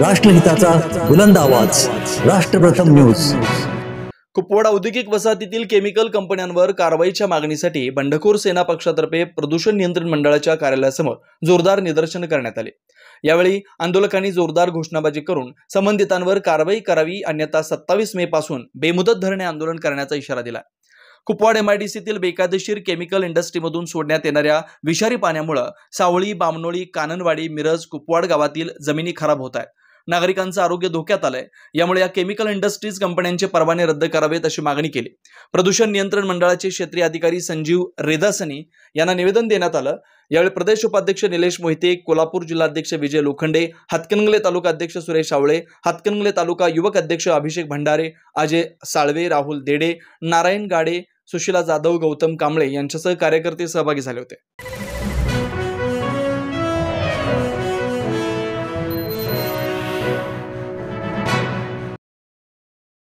राष्ट्रहिताचा बुलंद आवाज, राष्ट्रप्रथम न्यूज। कुपवाड औद्योगिक वसाहतीतील केमिकल कंपन्यांवर कारवाईच्या मागणीसाठी बंडखोर सेना पक्षातर्फे प्रदूषण नियंत्रण मंडळाच्या कार्यालयासमोर जोरदार निदर्शन करण्यात आले। यावेळी आंदोलकांनी जोरदार घोषणाबाजी करून संबंधितांवर कारवाई करावी, अन्यथा 27 मे पासून बेमुदत धरणे आंदोलन करण्याचा इशारा दिला। कुपवाड एमआयडीसीतील बेकायदेशीर केमिकल इंडस्ट्रीमधून सोडण्यात येणाऱ्या विषारी पाण्यामुळे सावळी, बामनोळी, काननवाडी, मिरज, कुपवाड गावातील जमिनी खराब होत आहेत। नागरिकांचं आरोग्य धोक्यात आलंय। यामुळे या केमिकल इंडस्ट्रीज कंपन्यांचे परवाने रद्द करावेत अशी मागणी केली। प्रदूषण नियंत्रण मंडळाचे क्षेत्रीय अधिकारी संजीव रेदासनी यांना निवेदन देण्यात आलं। यावेळी प्रदेश उपाध्यक्ष निलेश मोहिते, कोल्हापूर जिल्हाध्यक्ष विजय लोखंडे, हातकणंगले तालुका अध्यक्ष सुरेश सावळे, हातकणंगले तालुका युवक अध्यक्ष अभिषेक भंडारे, अजय साळवे, राहुल देडे, नारायण गाडे, सुशीला जाधव, गौतम कांबळे यांच्यासह कार्यकर्ते सहभागी झाले होते।